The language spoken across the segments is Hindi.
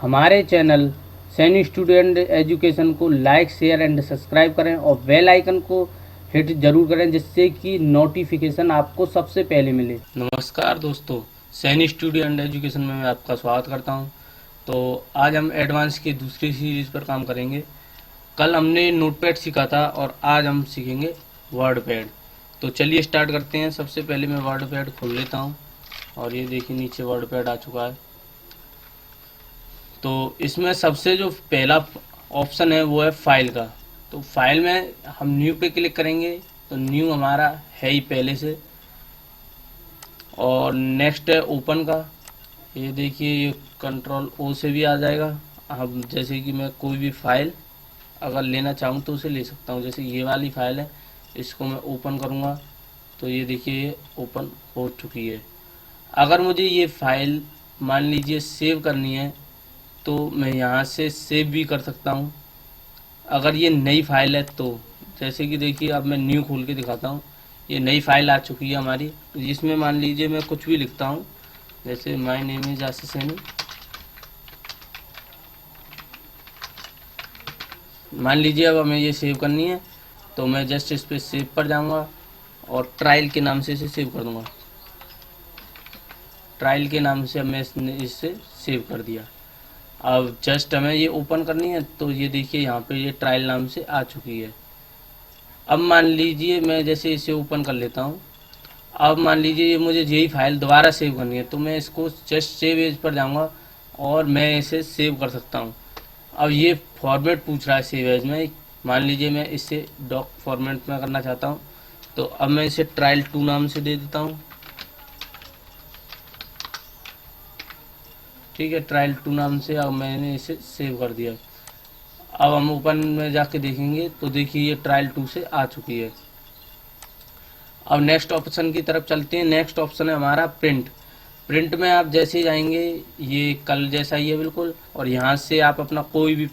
हमारे चैनल सैनी स्टूडेंट एजुकेशन को लाइक शेयर एंड सब्सक्राइब करें और बेल आइकन को हिट जरूर करें, जिससे कि नोटिफिकेशन आपको सबसे पहले मिले। नमस्कार दोस्तों, सैनी स्टूडेंट एजुकेशन में मैं आपका स्वागत करता हूं। तो आज हम एडवांस की दूसरी सीरीज पर काम करेंगे। कल हमने नोटपैड सीखा था और आज हम सीखेंगे वर्डपैड। तो चलिए स्टार्ट करते हैं। सबसे पहले मैं वर्डपैड खोल लेता हूं और ये देखिए नीचे वर्डपैड आ चुका है। तो इसमें सबसे जो पहला ऑप्शन है वो है फाइल का। तो फाइल में हम न्यू पे क्लिक करेंगे तो न्यू हमारा है ही पहले से। और नेक्स्ट है ओपन का। ये देखिए ये कंट्रोल ओ से भी आ जाएगा। अब जैसे कि मैं कोई भी फाइल अगर लेना चाहूँ तो उसे ले सकता हूँ। जैसे ये वाली फाइल है, इसको मैं ओपन करूँगा तो ये देखिए ये ओपन हो चुकी है। अगर मुझे ये फाइल मान लीजिए सेव करनी है तो मैं यहाँ से सेव भी कर सकता हूँ। अगर ये नई फाइल है तो जैसे कि देखिए अब मैं न्यू खोल के दिखाता हूँ। ये नई फाइल आ चुकी है हमारी, जिसमें मान लीजिए मैं कुछ भी लिखता हूँ। जैसे माय नेम इज आशीष सैनी। मान लीजिए अब हमें ये सेव करनी है तो मैं जस्ट इस पर सेव पर जाऊँगा और ट्रायल के नाम से इसे सेव कर दूँगा। ट्रायल के नाम से मैं इसे सेव कर दिया। अब जस्ट हमें ये ओपन करनी है तो ये देखिए यहाँ पे ये ट्रायल नाम से आ चुकी है। अब मान लीजिए मैं जैसे इसे ओपन कर लेता हूँ। अब मान लीजिए ये मुझे यही फाइल दोबारा सेव करनी है तो मैं इसको जस्ट सेव एज पर जाऊँगा और मैं इसे सेव कर सकता हूँ। अब ये फॉर्मेट पूछ रहा है सेव एज में। मान लीजिए मैं इसे डॉक फॉर्मेट में करना चाहता हूँ तो अब मैं इसे ट्रायल 2 नाम से दे देता हूँ। ठीक है, ट्रायल 2 नाम से अब मैंने इसे सेव कर दिया। अब हम ओपन में जाके देखेंगे तो देखिए ये ट्रायल 2 से आ चुकी है। अब नेक्स्ट ऑप्शन की तरफ चलते हैं। नेक्स्ट ऑप्शन है हमारा प्रिंट। प्रिंट में आप जैसे जाएंगे ये कल जैसा ही है बिल्कुल, और यहाँ से आप अपना कोई भी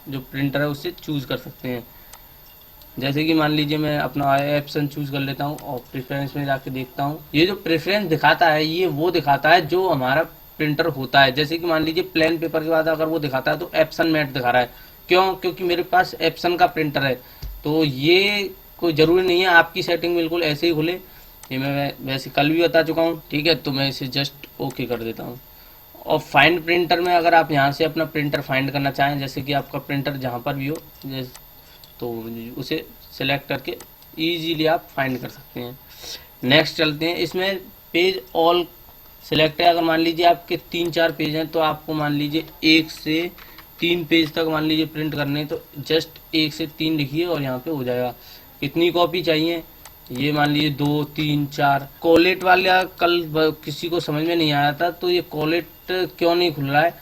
जो प्रिंटर है उससे चूज़ कर सकते हैं। जैसे कि मान लीजिए मैं अपना ऑप्शन चूज़ कर लेता हूँ और प्रेफरेंस में जाके देखता हूँ। ये जो प्रेफरेंस दिखाता है ये वो दिखाता है जो हमारा प्रिंटर होता है। जैसे कि मान लीजिए प्लेन पेपर के बाद अगर वो दिखाता है तो एप्सन मैट दिखा रहा है। क्यों? क्योंकि मेरे पास एप्सन का प्रिंटर है। तो ये कोई ज़रूरी नहीं है आपकी सेटिंग बिल्कुल ऐसे ही खुले। ये मैं वैसे कल भी बता चुका हूँ। ठीक है, तो मैं इसे जस्ट ओके कर देता हूँ। और फाइंड प्रिंटर में अगर आप यहाँ से अपना प्रिंटर फाइंड करना चाहें, जैसे कि आपका प्रिंटर जहाँ पर भी हो तो उसे सेलेक्ट करके इजीली आप फाइंड कर सकते हैं। नेक्स्ट चलते हैं। इसमें पेज ऑल सिलेक्ट है। अगर मान लीजिए आपके 3-4 पेज हैं तो आपको मान लीजिए 1 से 3 पेज तक मान लीजिए प्रिंट करने हैं तो जस्ट 1 से 3 लिखिए और यहाँ पे हो जाएगा। कितनी कॉपी चाहिए? ये मान लीजिए 2, 3, 4। कॉलेट वाला कल किसी को समझ में नहीं आया था तो ये कॉलेट क्यों नहीं खुल रहा है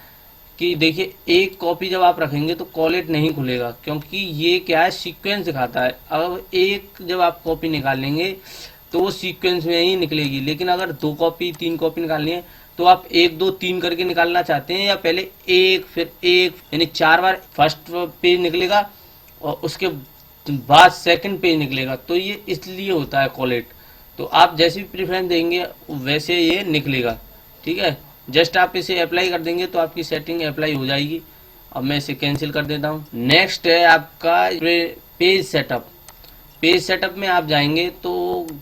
कि देखिए एक कॉपी जब आप रखेंगे तो कॉलेट नहीं खुलेगा, क्योंकि ये क्या है सीक्वेंस दिखाता है। अब एक जब आप कॉपी निकालेंगे तो वो सीक्वेंस में ही निकलेगी। लेकिन अगर 2 कॉपी 3 कॉपी निकालनी है तो आप 1 2 3 करके निकालना चाहते हैं या पहले एक फिर एक, यानी 4 बार फर्स्ट पेज निकलेगा और उसके बाद सेकंड पेज निकलेगा। तो ये इसलिए होता है कॉलेट। तो आप जैसे भी प्रेफरेंस देंगे वैसे ये निकलेगा। ठीक है, जस्ट आप इसे अप्लाई कर देंगे तो आपकी सेटिंग अप्लाई हो जाएगी। अब मैं इसे कैंसिल कर देता हूँ। नेक्स्ट है आपका पेज सेटअप। पेज सेटअप में आप जाएंगे तो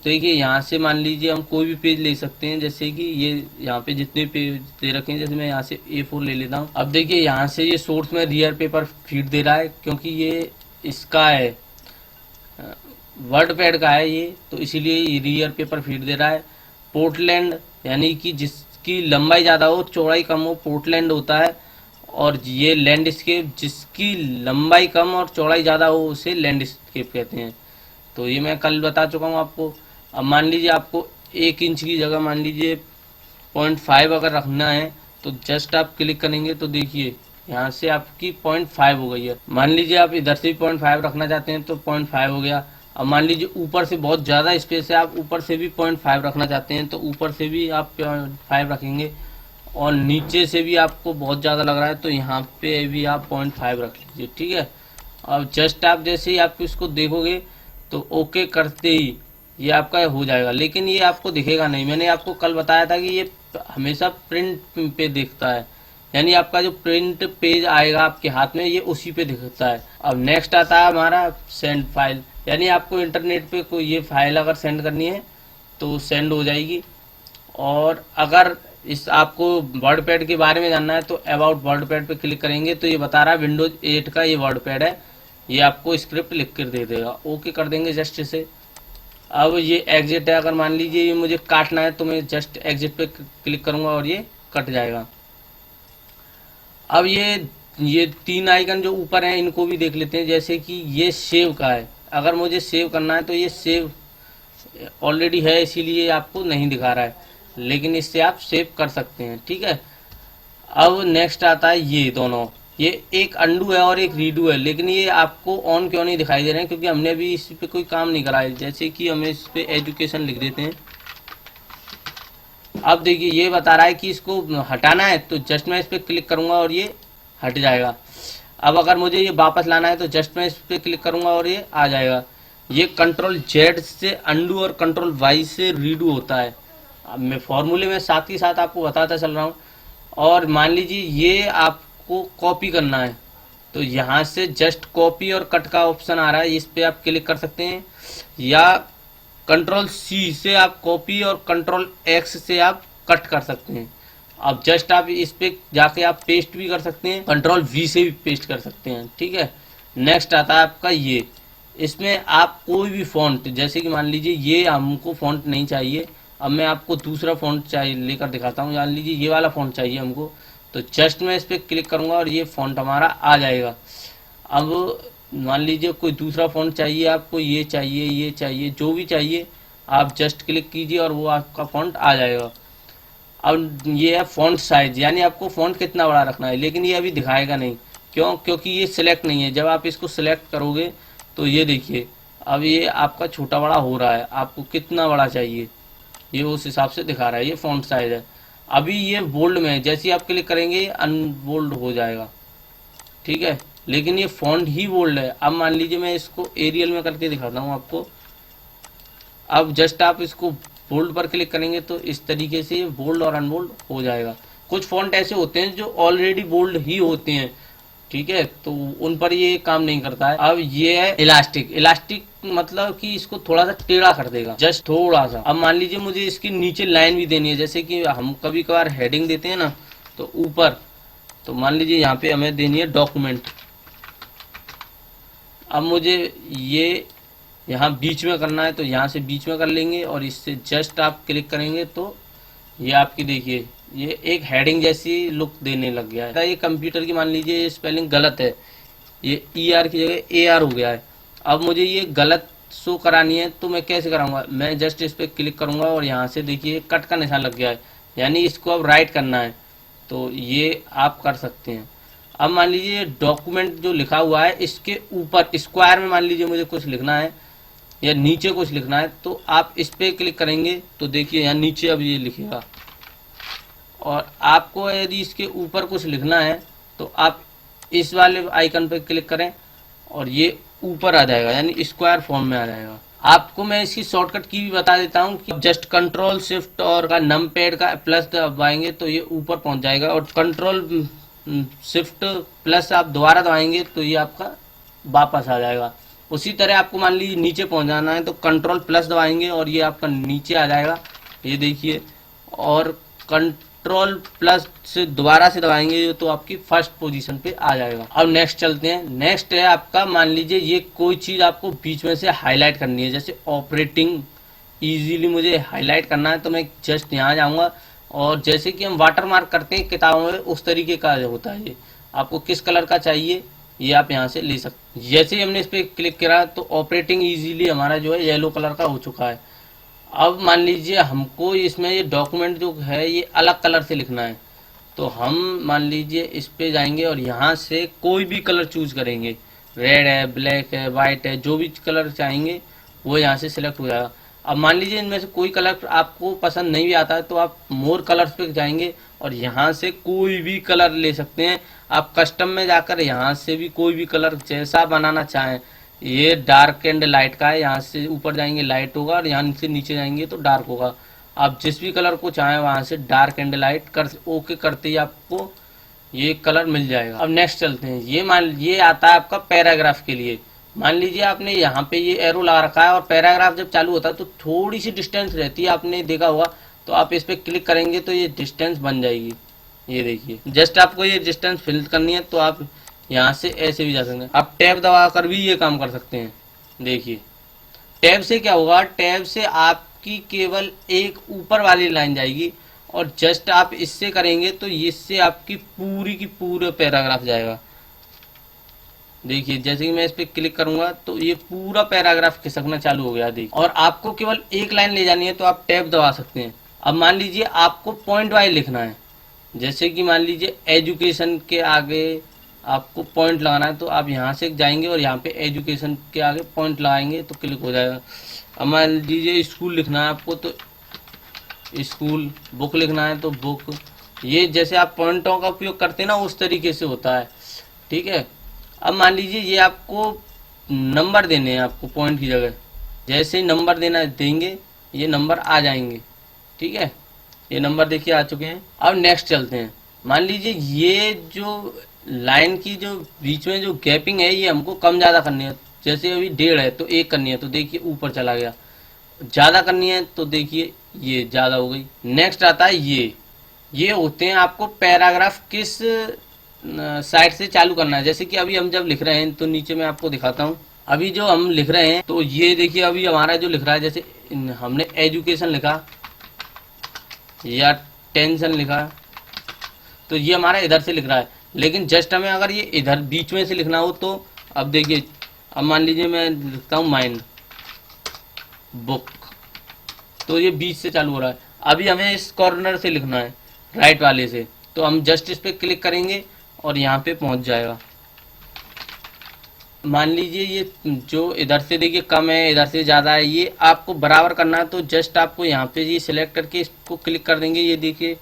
देखिए यहाँ से मान लीजिए हम कोई भी पेज ले सकते हैं। जैसे कि ये यहाँ पे जितने पेज दे रखे हैं, जैसे मैं यहाँ से A4 ले लेता हूँ। अब देखिए यहाँ से ये सोर्स में रियर पेपर फीड दे रहा है, क्योंकि ये इसका है वर्डपैड का है ये, तो इसीलिए रियर पेपर फीड दे रहा है। पोर्टलैंड यानी कि जिसकी लंबाई ज़्यादा हो चौड़ाई कम हो पोर्टलैंड होता है। और ये लैंडस्केप जिसकी लंबाई कम और चौड़ाई ज़्यादा हो उसे लैंडस्केप कहते हैं। तो ये मैं कल बता चुका हूँ आपको। अब मान लीजिए आपको 1 इंच की जगह मान लीजिए 0.5 अगर रखना है तो जस्ट आप क्लिक करेंगे तो देखिए यहाँ से आपकी 0.5 हो गई है। मान लीजिए आप इधर से भी 0.5 रखना चाहते हैं तो 0.5 हो गया। अब मान लीजिए ऊपर से बहुत ज़्यादा स्पेस है, आप ऊपर से भी 0.5 रखना चाहते हैं तो ऊपर से भी आप 0.5 रखेंगे। और नीचे से भी आपको बहुत ज़्यादा लग रहा है तो यहाँ पे भी आप 0.5 रख लीजिए। ठीक है, अब जस्ट आप जैसे ही आप इसको देखोगे तो ओके करते ही ये आपका हो जाएगा। लेकिन ये आपको दिखेगा नहीं। मैंने आपको कल बताया था कि ये हमेशा प्रिंट पे दिखता है, यानी आपका जो प्रिंट पेज आएगा आपके हाथ में ये उसी पे दिखता है। अब नेक्स्ट आता है हमारा सेंड फाइल, यानी आपको इंटरनेट पे कोई ये फाइल अगर सेंड करनी है तो सेंड हो जाएगी। और अगर इस आपको वर्डपैड के बारे में जानना है तो अबाउट वर्डपैड पे क्लिक करेंगे तो ये बता रहा है विंडोज 8 का ये वर्डपैड है, ये आपको स्क्रिप्ट लिख कर दे देगा। ओके कर देंगे जस्ट इसे। अब ये एग्जिट है, अगर मान लीजिए ये मुझे काटना है तो मैं जस्ट एग्जिट पे क्लिक करूंगा और ये कट जाएगा। अब ये 3 आइकन जो ऊपर हैं इनको भी देख लेते हैं, जैसे कि ये सेव का है, अगर मुझे सेव करना है तो ये सेव ऑलरेडी है इसीलिए आपको नहीं दिखा रहा है, लेकिन इससे आप सेव कर सकते हैं, ठीक है। अब नेक्स्ट आता है ये दोनों, ये एक अंडू है और एक रीडू है, लेकिन ये आपको ऑन क्यों नहीं दिखाई दे रहे हैं, क्योंकि हमने अभी इस पे कोई काम नहीं करा है। जैसे कि हमें इस पे एजुकेशन लिख देते हैं। अब देखिए ये बता रहा है कि इसको हटाना है तो जस्ट मैं इस पे क्लिक करूंगा और ये हट जाएगा। अब अगर मुझे ये वापस लाना है तो जस्ट मैं इस पे क्लिक करूंगा और ये आ जाएगा। ये कंट्रोल जेड से अंडू और कंट्रोल वाई से रीडू होता है। अब मैं फॉर्मूले में साथ ही साथ आपको बताता चल रहा हूँ। और मान लीजिए ये आपको कॉपी करना है तो यहाँ से जस्ट कॉपी और कट का ऑप्शन आ रहा है, इस पे आप क्लिक कर सकते हैं, या कंट्रोल सी से आप कॉपी और कंट्रोल एक्स से आप कट कर सकते हैं। अब जस्ट आप इस पे जाके आप पेस्ट भी कर सकते हैं, कंट्रोल वी से भी पेस्ट कर सकते हैं, ठीक है। नेक्स्ट आता है आपका ये, इसमें आप कोई भी फॉन्ट, जैसे कि मान लीजिए ये हमको फॉन्ट नहीं चाहिए, अब मैं आपको दूसरा फॉन्ट चाहिए लेकर दिखाता हूँ। मान लीजिए ये वाला फॉन्ट चाहिए हमको, तो जस्ट मैं इस पर क्लिक करूँगा और ये फॉन्ट हमारा आ जाएगा। अब मान लीजिए कोई दूसरा फॉन्ट चाहिए आपको, ये चाहिए, जो भी चाहिए आप जस्ट क्लिक कीजिए और वो आपका फॉन्ट आ जाएगा। अब ये है फॉन्ट साइज, यानी आपको फॉन्ट कितना बड़ा रखना है, लेकिन ये अभी दिखाएगा नहीं, क्यों, क्योंकि ये सिलेक्ट नहीं है। जब आप इसको सिलेक्ट करोगे तो ये देखिए अब ये आपका छोटा बड़ा हो रहा है, आपको कितना बड़ा चाहिए ये उस हिसाब से दिखा रहा है। ये फॉन्ट साइज है। अभी ये बोल्ड में है, जैसे ही आप क्लिक करेंगे अनबोल्ड हो जाएगा, ठीक है, लेकिन ये फॉन्ट ही बोल्ड है। अब मान लीजिए मैं इसको एरियल में करके दिखाता हूँ आपको। अब जस्ट आप इसको बोल्ड पर क्लिक करेंगे तो इस तरीके से ये बोल्ड और अनबोल्ड हो जाएगा। कुछ फॉन्ट ऐसे होते हैं जो ऑलरेडी बोल्ड ही होते हैं, ठीक है, तो उन पर ये काम नहीं करता है। अब ये है इलास्टिक, इलास्टिक मतलब कि इसको थोड़ा सा टेढ़ा कर देगा, जस्ट थोड़ा सा। अब मान लीजिए मुझे इसके नीचे लाइन भी देनी है, जैसे कि हम कभी कभार हेडिंग देते हैं ना तो ऊपर, तो मान लीजिए यहाँ पे हमें देनी है डॉक्यूमेंट। अब मुझे ये यहाँ बीच में करना है तो यहाँ से बीच में कर लेंगे और इससे जस्ट आप क्लिक करेंगे तो ये आपकी देखिए ये एक हेडिंग जैसी लुक देने लग गया है। ये कंप्यूटर की मान लीजिए ये स्पेलिंग गलत है, ये ER की जगह AR हो गया है। अब मुझे ये गलत शो करानी है तो मैं कैसे कराऊंगा, मैं जस्ट इस पर क्लिक करूंगा और यहाँ से देखिए कट का निशान लग गया है, यानी इसको अब राइट करना है, तो ये आप कर सकते हैं। अब मान लीजिए डॉक्यूमेंट जो लिखा हुआ है इसके ऊपर स्क्वायर में मान लीजिए मुझे कुछ लिखना है या नीचे कुछ लिखना है, तो आप इस पे क्लिक करेंगे तो देखिए यहाँ नीचे अब ये लिखेगा। और आपको यदि इसके ऊपर कुछ लिखना है तो आप इस वाले आइकन पर क्लिक करें और ये ऊपर आ जाएगा, यानी स्क्वायर फॉर्म में आ जाएगा। आपको मैं इसकी शॉर्टकट की भी बता देता हूँ कि जस्ट कंट्रोल शिफ्ट और का नम पैड का प्लस दबाएंगे तो ये ऊपर पहुंच जाएगा, और कंट्रोल शिफ्ट प्लस आप दोबारा दबाएंगे तो ये आपका वापस आ जाएगा। उसी तरह आपको मान लीजिए नीचे पहुंचाना है तो कंट्रोल प्लस दबाएंगे और ये आपका नीचे आ जाएगा, ये देखिए, और कंट्रोल प्लस से दोबारा से दबाएंगे तो आपकी फर्स्ट पोजीशन पे आ जाएगा। अब नेक्स्ट चलते हैं। नेक्स्ट है आपका, मान लीजिए ये कोई चीज़ आपको बीच में से हाईलाइट करनी है, जैसे ऑपरेटिंग इजीली मुझे हाईलाइट करना है तो मैं जस्ट यहाँ जाऊँगा और जैसे कि हम वाटर मार्क करते हैं किताबों में उस तरीके का होता है। ये आपको किस कलर का चाहिए ये आप यहाँ से ले सकते हैं। जैसे ही हमने इस पर क्लिक करा तो ऑपरेटिंग इजीली हमारा जो है येलो कलर का हो चुका है। अब मान लीजिए हमको इसमें ये डॉक्यूमेंट जो है ये अलग कलर से लिखना है, तो हम मान लीजिए इस पे जाएंगे और यहाँ से कोई भी कलर चूज करेंगे, रेड है, ब्लैक है, वाइट है, जो भी कलर चाहेंगे वो यहाँ से सिलेक्ट हो जाएगा। अब मान लीजिए इनमें से कोई कलर आपको पसंद नहीं भी आता है तो आप मोर कलर्स पे जाएंगे और यहाँ से कोई भी कलर ले सकते हैं। आप कस्टम में जाकर यहाँ से भी कोई भी कलर जैसा बनाना चाहें, ये डार्क एंड लाइट का है, यहाँ से ऊपर जाएंगे लाइट होगा और यहाँ से नीचे जाएंगे तो डार्क होगा। आप जिस भी कलर को चाहें वहाँ से डार्क एंड लाइट कर ओके करते ही आपको ये कलर मिल जाएगा। अब नेक्स्ट चलते हैं। ये आता है आपका पैराग्राफ के लिए। मान लीजिए आपने यहाँ पे ये एरो लगा रखा है और पैराग्राफ जब चालू होता है तो थोड़ी सी डिस्टेंस रहती है, आपने देखा होगा। तो आप इस पर क्लिक करेंगे तो ये डिस्टेंस बन जाएगी। ये देखिए, जस्ट आपको ये डिस्टेंस फिल करनी है तो आप यहाँ से ऐसे भी जा सकते हैं। आप टैब दबाकर भी ये काम कर सकते हैं। देखिए टैब से क्या होगा, टैब से आपकी केवल एक ऊपर वाली लाइन जाएगी और जस्ट आप इससे करेंगे तो इससे आपकी पूरी की पूरा पैराग्राफ जाएगा। देखिए जैसे कि मैं इस पर क्लिक करूंगा तो ये पूरा पैराग्राफ खिसकना चालू हो गया। देखिए, और आपको केवल एक लाइन ले जानी है तो आप टैब दबा सकते हैं। अब मान लीजिए आपको पॉइंट वाइज लिखना है, जैसे कि मान लीजिए एजुकेशन के आगे आपको पॉइंट लगाना है तो आप यहाँ से जाएंगे और यहाँ पे एजुकेशन के आगे पॉइंट लगाएंगे तो क्लिक हो जाएगा। अब मान लीजिए स्कूल लिखना है आपको तो स्कूल, बुक लिखना है तो बुक। ये जैसे आप पॉइंटों का उपयोग करते हैं ना उस तरीके से होता है। ठीक है। अब मान लीजिए ये आपको नंबर देने हैं, आपको पॉइंट की जगह जैसे ही नंबर देना देंगे ये नंबर आ जाएंगे। ठीक है, ये नंबर देखिए आ चुके हैं। अब नेक्स्ट चलते हैं। मान लीजिए ये जो लाइन की जो बीच में जो गैपिंग है ये हमको कम ज़्यादा करनी है। जैसे अभी 1.5 है तो 1 करनी है तो देखिए ऊपर चला गया। ज़्यादा करनी है तो देखिए ये ज़्यादा हो गई। नेक्स्ट आता है ये होते हैं आपको पैराग्राफ किस साइड से चालू करना है। जैसे कि अभी हम जब लिख रहे हैं तो नीचे मैं आपको दिखाता हूँ। अभी जो हम लिख रहे हैं तो ये देखिए अभी हमारा जो लिख रहा है, जैसे हमने एजुकेशन लिखा या टेंशन लिखा तो ये हमारा इधर से लिख रहा है। लेकिन जस्ट हमें अगर ये इधर बीच में से लिखना हो तो अब देखिए, अब मान लीजिए मैं लिखता हूँ माइंड बुक तो ये बीच से चालू हो रहा है। अभी हमें इस कॉर्नर से लिखना है राइट वाले से तो हम जस्ट इस पे क्लिक करेंगे और यहाँ पे पहुँच जाएगा। मान लीजिए ये जो इधर से देखिए कम है इधर से ज़्यादा है, ये आपको बराबर करना है तो जस्ट आपको यहाँ पे ये सिलेक्ट करके इसको क्लिक कर देंगे। ये देखिए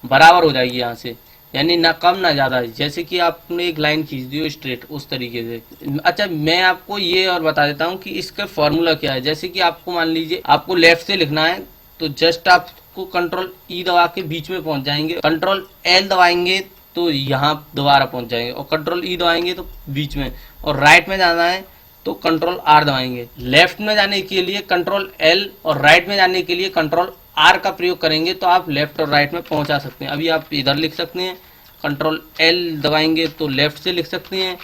बराबर हो जाएगी यहाँ से, यानी ना कम ना ज़्यादा। जैसे कि आपने एक लाइन खींच दी हो स्ट्रेट उस तरीके से। अच्छा मैं आपको ये और बता देता हूँ कि इसका फॉर्मूला क्या है। जैसे कि आपको मान लीजिए आपको लेफ्ट से लिखना है तो जस्ट आपको कंट्रोल ई दबा के बीच में पहुँच जाएंगे, कंट्रोल एल दबाएंगे तो यहाँ दोबारा पहुँच जाएंगे और कंट्रोल ई दबाएंगे तो बीच में। और राइट में जाना है तो कंट्रोल आर दबाएंगे। लेफ्ट में जाने के लिए कंट्रोल एल और राइट में जाने के लिए कंट्रोल आर का प्रयोग करेंगे तो आप लेफ्ट और राइट में पहुंचा सकते हैं। अभी आप इधर लिख सकते हैं, कंट्रोल एल दबाएंगे तो लेफ्ट से लिख सकते हैं।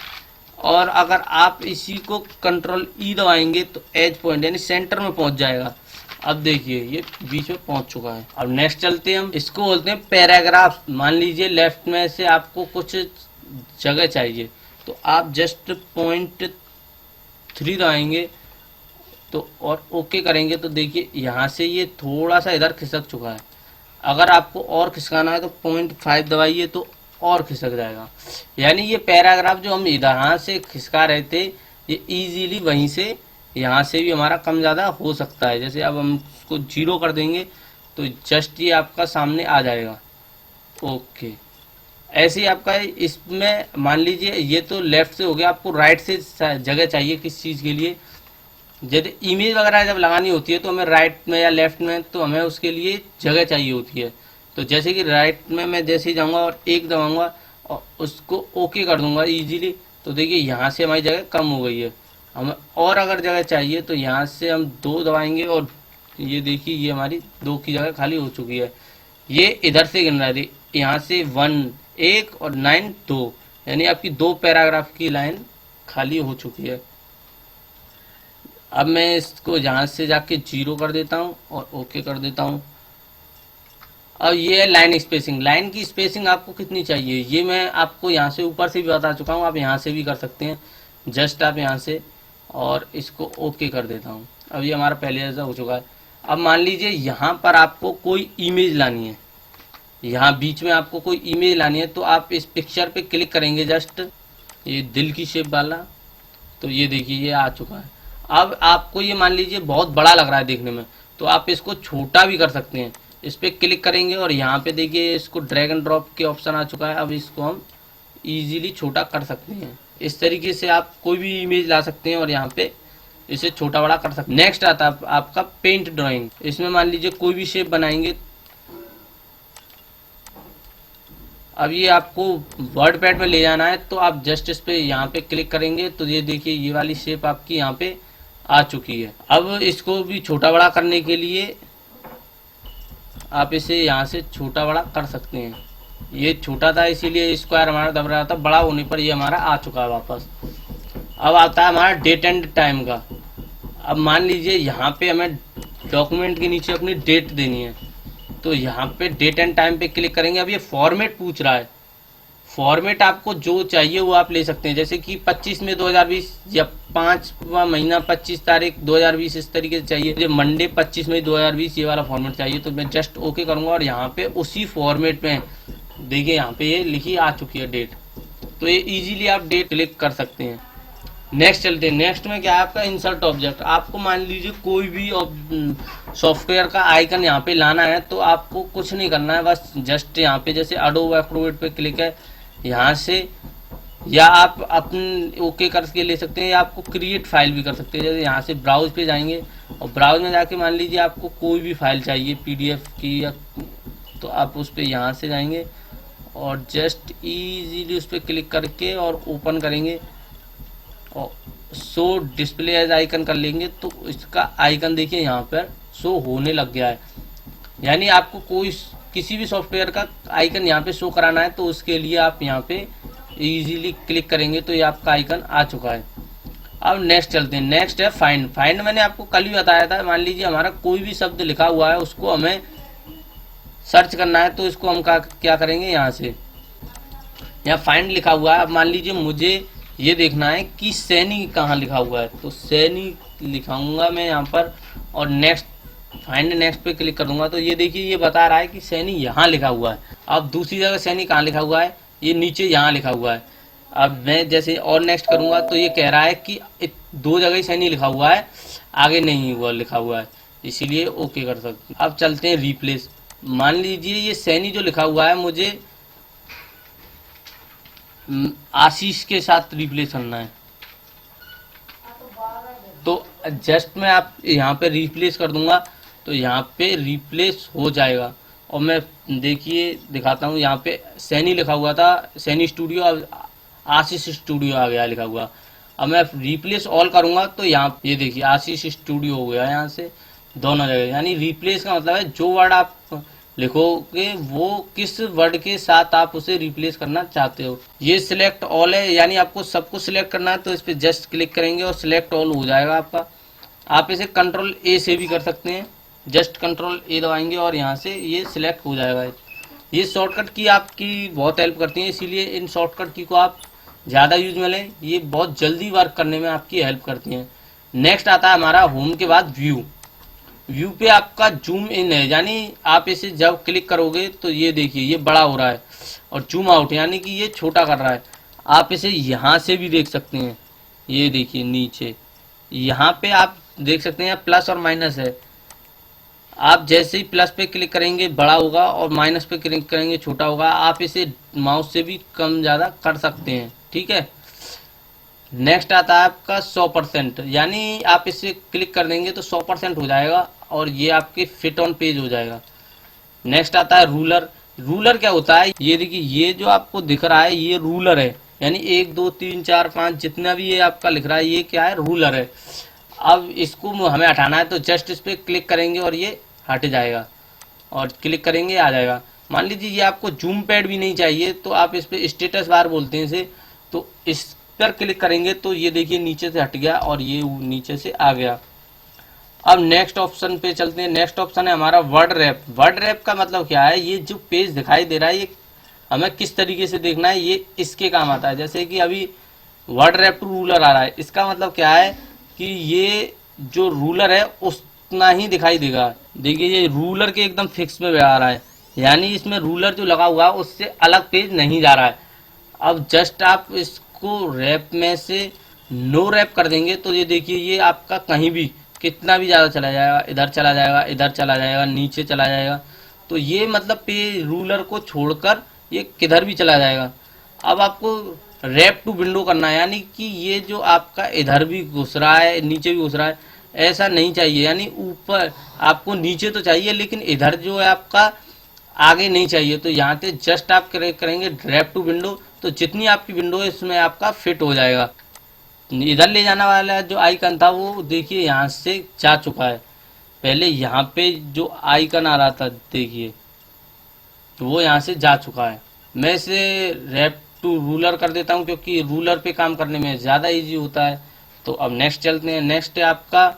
और अगर आप इसी को कंट्रोल ई दबाएंगे तो एज पॉइंट यानी सेंटर में पहुंच जाएगा। अब देखिए ये बीच में पहुंच चुका है। अब नेक्स्ट चलते हैं हम, इसको बोलते हैं पैराग्राफ। मान लीजिए लेफ्ट में से आपको कुछ जगह चाहिए तो आप जस्ट पॉइंट 3 दबाएंगे तो और ओके करेंगे तो देखिए यहाँ से ये थोड़ा सा इधर खिसक चुका है। अगर आपको और खिसकाना है तो 0.5 दबाइए तो और खिसक जाएगा। यानी ये पैराग्राफ जो हम यहाँ से खिसका रहे थे ये इजीली वहीं से यहाँ से भी हमारा कम ज़्यादा हो सकता है। जैसे अब हम उसको 0 कर देंगे तो जस्ट ये आपका सामने आ जाएगा। ओके, ऐसे ही आपका इसमें मान लीजिए ये तो लेफ्ट से हो गया, आपको राइट से जगह चाहिए किस चीज़ के लिए। जैसे इमेज वगैरह जब लगानी होती है तो हमें राइट में या लेफ्ट में तो हमें उसके लिए जगह चाहिए होती है। तो जैसे कि राइट में मैं जैसे ही जाऊँगा और 1 दबाऊँगा और उसको ओके कर दूँगा इजीली तो देखिए यहाँ से हमारी जगह कम हो गई है। हमें और अगर जगह चाहिए तो यहाँ से हम 2 दबाएंगे और ये देखिए ये हमारी 2 की जगह खाली हो चुकी है। ये इधर से गिन रहा है, यहाँ से 1 और 9 2, यानी आपकी 2 पैराग्राफ की लाइन खाली हो चुकी है। अब मैं इसको यहाँ से जाके 0 कर देता हूँ और ओके कर देता हूँ। अब ये है लाइन स्पेसिंग। लाइन की स्पेसिंग आपको कितनी चाहिए ये मैं आपको यहाँ से ऊपर से भी बता चुका हूँ, आप यहाँ से भी कर सकते हैं। जस्ट आप यहाँ से और इसको ओके कर देता हूँ। अब ये हमारा पहले जैसा हो चुका है। अब मान लीजिए यहाँ पर आपको कोई इमेज लानी है, यहाँ बीच में आपको कोई इमेज लानी है तो आप इस पिक्चर पे क्लिक करेंगे जस्ट ये दिल की शेप वाला तो ये देखिए ये आ चुका है। अब आपको ये मान लीजिए बहुत बड़ा लग रहा है देखने में तो आप इसको छोटा भी कर सकते हैं। इस पर क्लिक करेंगे और यहाँ पे देखिए इसको ड्रैग एंड ड्रॉप के ऑप्शन आ चुका है। अब इसको हम इजीली छोटा कर सकते हैं। इस तरीके से आप कोई भी इमेज ला सकते हैं और यहाँ पे इसे छोटा बड़ा कर सकते हैं। नेक्स्ट आता है आपका पेंट ड्राइंग। इसमें मान लीजिए कोई भी शेप बनाएंगे। अब ये आपको वर्ड पैड में ले जाना है, तो आप जस्ट इस पे यहाँ पे क्लिक करेंगे तो ये देखिए ये वाली शेप आपकी यहाँ पे आ चुकी है। अब इसको भी छोटा बड़ा करने के लिए आप इसे यहाँ से छोटा बड़ा कर सकते हैं। ये छोटा था इसीलिए स्क्वायर हमारा दब रहा था, बड़ा होने पर ये हमारा आ चुका है वापस। अब आता है हमारा डेट एंड टाइम का। अब मान लीजिए यहाँ पे हमें डॉक्यूमेंट के नीचे अपनी डेट देनी है, तो यहाँ पे डेट एंड टाइम पे क्लिक करेंगे। अब ये फॉर्मेट पूछ रहा है, फॉर्मेट आपको जो चाहिए वो आप ले सकते हैं, जैसे कि 25 में 2020 या 5वां महीना 25 तारीख 2020 इस तरीके से चाहिए। मुझे मंडे 25 मई 2020 ये वाला फॉर्मेट चाहिए, तो मैं जस्ट ओके करूँगा और यहाँ पे उसी फॉर्मेट में देखिए यहाँ पे ये लिखी आ चुकी है डेट। तो ये इजीली आप डेट क्लिक कर सकते हैं। नेक्स्ट चलते हैं। नेक्स्ट में क्या है आपका इंसर्ट ऑब्जेक्ट। आपको मान लीजिए कोई भी सॉफ्टवेयर का आइकन यहाँ पे लाना है, तो आपको कुछ नहीं करना है, बस जस्ट यहाँ पे जैसे एडोब एक्रोबैट पे क्लिक है यहाँ से, या आप अपन ओके करके ले सकते हैं, या आपको क्रिएट फाइल भी कर सकते हैं। जैसे यहाँ से ब्राउज पे जाएंगे और ब्राउज में जाके मान लीजिए आपको कोई भी फाइल चाहिए PDF की, या तो आप उस पर यहाँ से जाएंगे और जस्ट इजीली उस पर क्लिक करके और ओपन करेंगे और शो डिस्प्ले एज आइकन कर लेंगे, तो इसका आइकन देखिए यहाँ पर शो होने लग गया है। यानी आपको कोई किसी भी सॉफ्टवेयर का आइकन यहाँ पे शो कराना है, तो उसके लिए आप यहाँ पे इजीली क्लिक करेंगे तो ये आपका आइकन आ चुका है। अब नेक्स्ट चलते हैं। नेक्स्ट है फाइंड। फाइंड मैंने आपको कल भी बताया था। मान लीजिए हमारा कोई भी शब्द लिखा हुआ है, उसको हमें सर्च करना है, तो इसको हम क्या करेंगे, यहाँ से यहाँ फाइंड लिखा हुआ है। अब मान लीजिए मुझे ये देखना है कि सैनी कहाँ लिखा हुआ है, तो सैनी लिखाऊंगा मैं यहाँ पर और नेक्स्ट फाइंड नेक्स्ट पे क्लिक कर दूंगा, तो ये देखिए ये बता रहा है कि सैनी यहाँ लिखा हुआ है। अब दूसरी जगह सैनी कहाँ लिखा हुआ है, ये नीचे यहाँ लिखा हुआ है। अब मैं जैसे और नेक्स्ट करूंगा तो ये कह रहा है कि 2 जगह ही सैनी लिखा हुआ है, आगे नहीं हुआ लिखा हुआ है, इसीलिए ओके कर सकते। अब चलते हैं रिप्लेस। मान लीजिए ये सैनी जो लिखा हुआ है मुझे आशीष के साथ रिप्लेस करना है, तो जस्ट मैं आप यहाँ पे रिप्लेस कर दूंगा तो यहाँ पे रिप्लेस हो जाएगा। और मैं देखिए दिखाता हूँ, यहाँ पे सैनी लिखा हुआ था, सैनी स्टूडियो, अब आशीष स्टूडियो आ गया लिखा हुआ। अब मैं रिप्लेस ऑल करूँगा तो यहाँ ये देखिए आशीष स्टूडियो हो गया यहाँ से दोनों जगह। यानी रिप्लेस का मतलब है जो वर्ड आप लिखोगे वो किस वर्ड के साथ आप उसे रिप्लेस करना चाहते हो। ये सिलेक्ट ऑल है, यानी आपको सबको सिलेक्ट करना है, तो इस पर जस्ट क्लिक करेंगे और सिलेक्ट ऑल हो जाएगा आपका। आप इसे कंट्रोल A से भी कर सकते हैं, जस्ट कंट्रोल A दबाएंगे और यहाँ से ये सिलेक्ट हो जाएगा। ये शॉर्टकट की आपकी बहुत हेल्प करती है, इसीलिए इन शॉर्टकट की को आप ज़्यादा यूज में लें, ये बहुत जल्दी वर्क करने में आपकी हेल्प करती हैं। नेक्स्ट आता है हमारा होम के बाद व्यू। व्यू पे आपका जूम इन है, यानी आप इसे जब क्लिक करोगे तो ये देखिए ये बड़ा हो रहा है, और जूम आउट यानी कि ये छोटा कर रहा है। आप इसे यहाँ से भी देख सकते हैं, ये देखिए नीचे यहाँ पे आप देख सकते हैं प्लस और माइनस है। आप जैसे ही प्लस पे क्लिक करेंगे बड़ा होगा और माइनस पे क्लिक करेंगे छोटा होगा। आप इसे माउस से भी कम ज़्यादा कर सकते हैं, ठीक है। नेक्स्ट आता है आपका 100%, यानी आप इसे क्लिक कर देंगे तो 100% हो जाएगा और ये आपके फिट ऑन पेज हो जाएगा। नेक्स्ट आता है रूलर। रूलर क्या होता है, ये देखिए ये जो आपको दिख रहा है ये रूलर है, यानी 1 2 3 4 5 जितना भी ये आपका लिख रहा है ये क्या है, रूलर है। अब इसको हमें हटाना है तो जस्ट इस पर क्लिक करेंगे और ये हट जाएगा, और क्लिक करेंगे आ जाएगा। मान लीजिए ये आपको जूम पैड भी नहीं चाहिए तो आप इस पर स्टेटस बार बोलते हैं इसे, तो इस पर क्लिक करेंगे तो ये देखिए नीचे से हट गया और ये नीचे से आ गया। अब नेक्स्ट ऑप्शन पे चलते हैं। नेक्स्ट ऑप्शन है हमारा वर्ड रैप। वर्ड रैप का मतलब क्या है, ये जो पेज दिखाई दे रहा है ये हमें किस तरीके से देखना है, ये इसके काम आता है। जैसे कि अभी वर्ड रैप टू रूलर आ रहा है, इसका मतलब क्या है कि ये जो रूलर है उतना ही दिखाई देगा। देखिए ये रूलर के एकदम फिक्स में आ रहा है, यानी इसमें रूलर जो लगा हुआ है उससे अलग पेज नहीं जा रहा है। अब जस्ट आप इसको रैप में से नो रैप कर देंगे तो ये देखिए ये आपका कहीं भी कितना भी ज़्यादा चला जाएगा, इधर चला जाएगा, इधर चला जाएगा, नीचे चला जाएगा। तो ये मतलब पे रूलर को छोड़कर ये किधर भी चला जाएगा। अब आपको रैप टू विंडो करना है, यानी कि ये जो आपका इधर भी घुस रहा है नीचे भी घुस रहा है, ऐसा नहीं चाहिए। यानी ऊपर आपको नीचे तो चाहिए लेकिन इधर जो है आपका आगे नहीं चाहिए तो यहाँ से जस्ट आप करेंगे ड्रैग टू विंडो, तो जितनी आपकी विंडो है इसमें आपका फिट हो जाएगा। इधर ले जाने वाला जो आइकन था वो देखिए यहाँ से जा चुका है। पहले यहाँ पे जो आइकन आ रहा था देखिए वो यहाँ से जा चुका है। मैं इसे रैप टू रूलर कर देता हूँ क्योंकि रूलर पे काम करने में ज़्यादा इजी होता है। तो अब नेक्स्ट चलते हैं। नेक्स्ट है आपका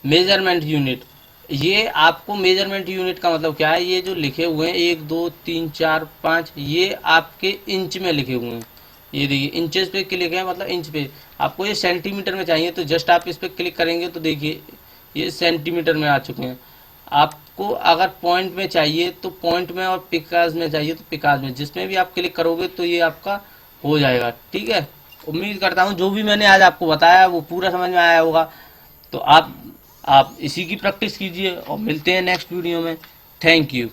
मेजरमेंट यूनिट। ये आपको मेजरमेंट यूनिट का मतलब क्या है, ये जो लिखे हुए हैं 1 2 3 4 5 ये आपके इंच में लिखे हुए हैं। ये देखिए इंचेस पे क्लिक है मतलब इंच पे, आपको ये सेंटीमीटर में चाहिए तो जस्ट आप इस पर क्लिक करेंगे तो देखिए ये सेंटीमीटर में आ चुके हैं। आपको अगर पॉइंट में चाहिए तो पॉइंट में, और पिकाज में चाहिए तो पिकाज में, जिसमें भी आप क्लिक करोगे तो ये आपका हो जाएगा। ठीक है, उम्मीद करता हूँ जो भी मैंने आज आपको बताया वो पूरा समझ में आया होगा। तो आप इसी की प्रैक्टिस कीजिए और मिलते हैं नेक्स्ट वीडियो में। Thank you.